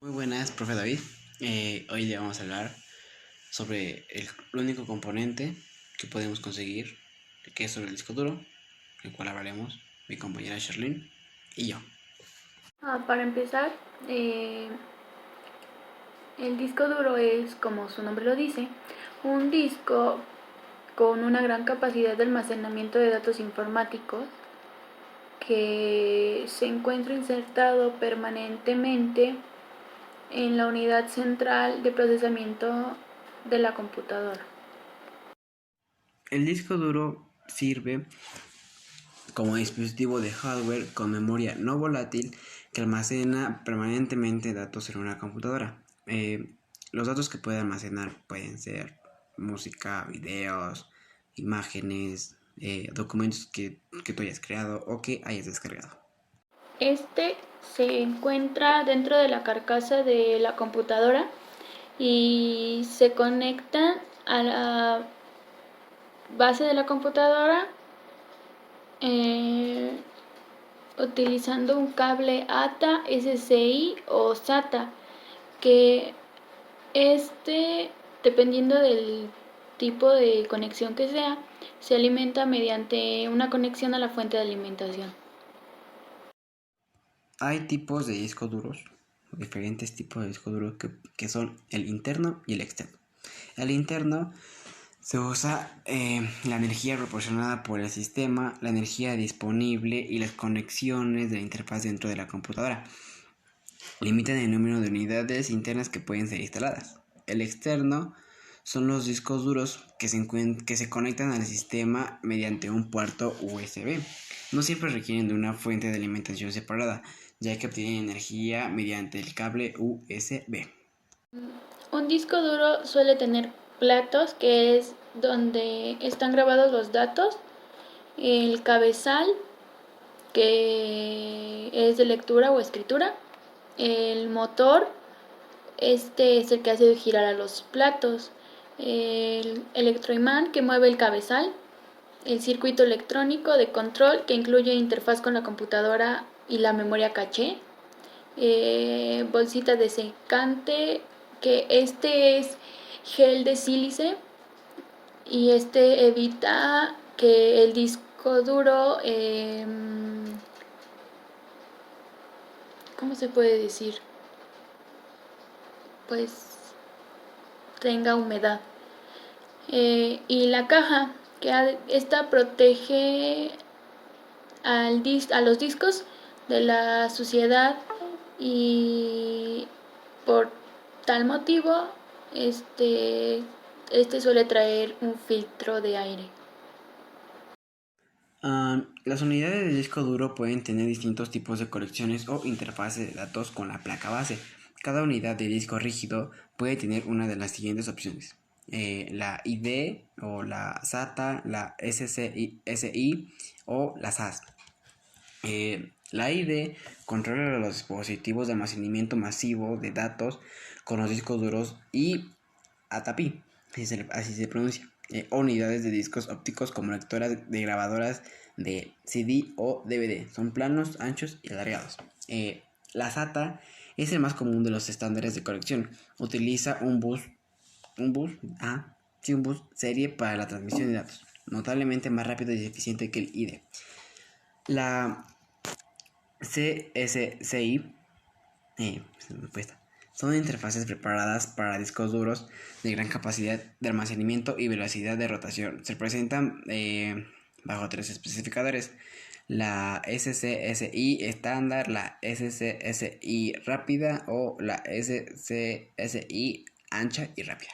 Muy buenas, profe David. Hoy le vamos a hablar sobre el único componente que podemos conseguir, que es sobre el disco duro, el cual hablaremos mi compañera Sherlyn y yo. Para empezar, eh, el disco duro es, como su nombre lo dice, un disco con una gran capacidad de almacenamiento de datos informáticos que se encuentra insertado permanentemente en la unidad central de procesamiento de la computadora. El disco duro sirve como dispositivo de hardware con memoria no volátil que almacena permanentemente datos en una computadora. Los datos que puede almacenar pueden ser música, videos, imágenes, documentos que tú hayas creado o que hayas descargado. Este se encuentra dentro de la carcasa de la computadora y se conecta a la base de la computadora eh, utilizando un cable ATA, SCI o SATA, que dependiendo del tipo de conexión que sea, se alimenta mediante una conexión a la fuente de alimentación. Hay tipos de discos duros, diferentes tipos de discos duros que son el interno y el externo. El interno se usa la energía proporcionada por el sistema, la energía disponible y las conexiones de la interfaz dentro de la computadora. Limitan el número de unidades internas que pueden ser instaladas. El externo son los discos duros que se conectan al sistema mediante un puerto USB. No siempre requieren de una fuente de alimentación separada, ya que obtienen energía mediante el cable USB. Un disco duro suele tener platos, que es donde están grabados los datos, el cabezal, que es de lectura o escritura, el motor, este es el que hace girar a los platos, el electroimán que mueve el cabezal, el circuito electrónico de control que incluye interfaz con la computadora y la memoria caché, bolsita de secante, que este es gel de sílice y este evita que el disco duro, ¿cómo se puede decir? Pues tenga humedad. Y la caja, que esta protege a los discos de la suciedad y por tal motivo este, este suele traer un filtro de aire. Las unidades de disco duro pueden tener distintos tipos de conexiones o interfaces de datos con la placa base. Cada unidad de disco rígido puede tener una de las siguientes opciones: la ID o la SATA, la SCI o la SAS. La ID controla los dispositivos de almacenamiento masivo de datos con los discos duros y ATAPI, así se pronuncia, o unidades de discos ópticos como lectoras de grabadoras de CD o DVD. Son planos, anchos y alargados. La SATA es el más común de los estándares de conexión. Utiliza un bus serie para la transmisión de datos, notablemente más rápido y eficiente que el ID. La CSCI son interfaces preparadas para discos duros de gran capacidad de almacenamiento y velocidad de rotación. Se presentan bajo tres especificadores: la SCSI estándar, la SCSI rápida o la SCSI ancha y rápida.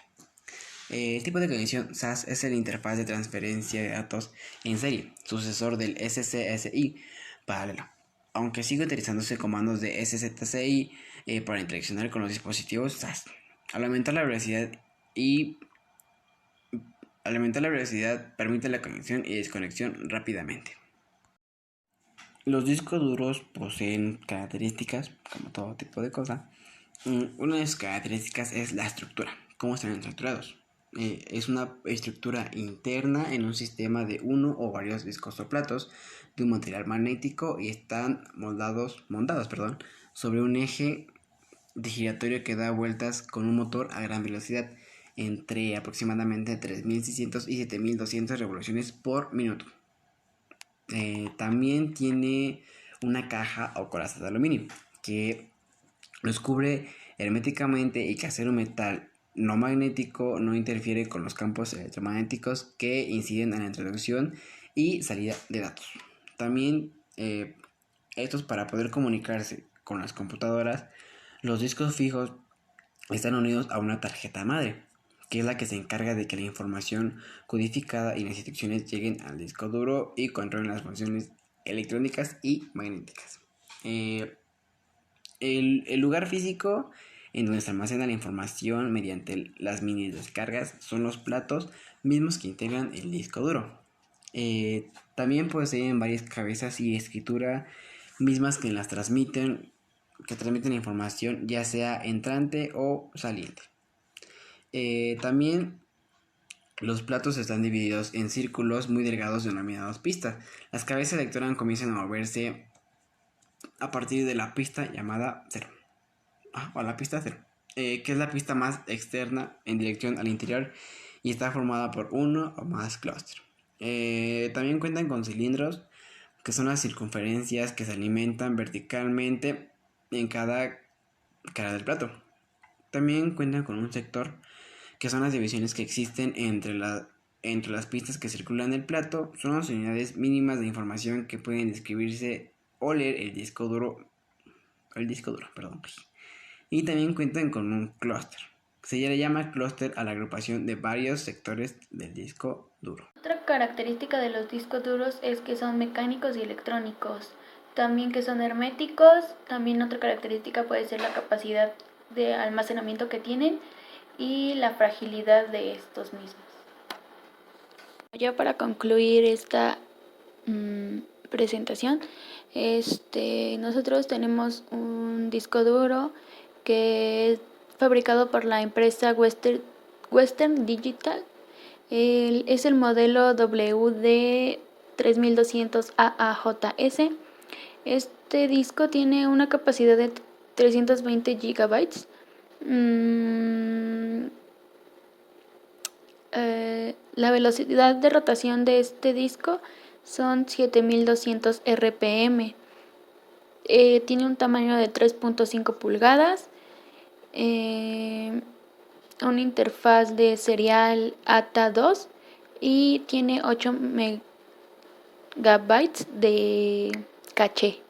El tipo de conexión SAS es la interfaz de transferencia de datos en serie, sucesor del SCSI paralelo, aunque sigue utilizándose comandos de SZCI para interaccionar con los dispositivos SAS. Al aumentar la velocidad permite la conexión y desconexión rápidamente. Los discos duros poseen características, como todo tipo de cosa. Una de sus características es la estructura, cómo están estructurados. Es una estructura interna en un sistema de uno o varios discos o platos de un material magnético y están montados sobre un eje de giratorio que da vueltas con un motor a gran velocidad, entre aproximadamente 3.600 y 7.200 revoluciones por minuto. También tiene una caja o coraza de aluminio que los cubre herméticamente y que acero metal no magnético no interfiere con los campos electromagnéticos que inciden en la introducción y salida de datos. También estos, para poder comunicarse con las computadoras, los discos fijos están unidos a una tarjeta madre, que es la que se encarga de que la información codificada y las instrucciones lleguen al disco duro y controlen las funciones electrónicas y magnéticas. El lugar físico en donde se almacena la información mediante las mini descargas son los platos mismos que integran el disco duro. También poseen varias cabezas y escritura mismas que transmiten la información ya sea entrante o saliente. También los platos están divididos en círculos muy delgados denominados pistas. Las cabezas lectoras comienzan a moverse a partir de la pista llamada 0. O la pista 0, que es la pista más externa en dirección al interior y está formada por uno o más clústeres. También cuentan con cilindros, que son las circunferencias que se alimentan verticalmente en cada cara del plato. También cuentan con un sector, que son las divisiones que existen entre las pistas que circulan el plato. Son las unidades mínimas de información que pueden escribirse o leer el disco duro, perdón. Y también cuentan con un clúster. Se le llama clúster a la agrupación de varios sectores del disco duro. Otra característica de los discos duros es que son mecánicos y electrónicos, también que son herméticos. También otra característica puede ser la capacidad de almacenamiento que tienen y la fragilidad de estos mismos. Ya para concluir esta presentación, nosotros tenemos un disco duro que es fabricado por la empresa Western Digital. Es el modelo WD3200AAJS. Este disco tiene una capacidad de 320 GB. La velocidad de rotación de este disco son 7200 RPM. Tiene un tamaño de 3.5 pulgadas. Una interfaz de serial ATA2 y tiene 8 megabytes de caché.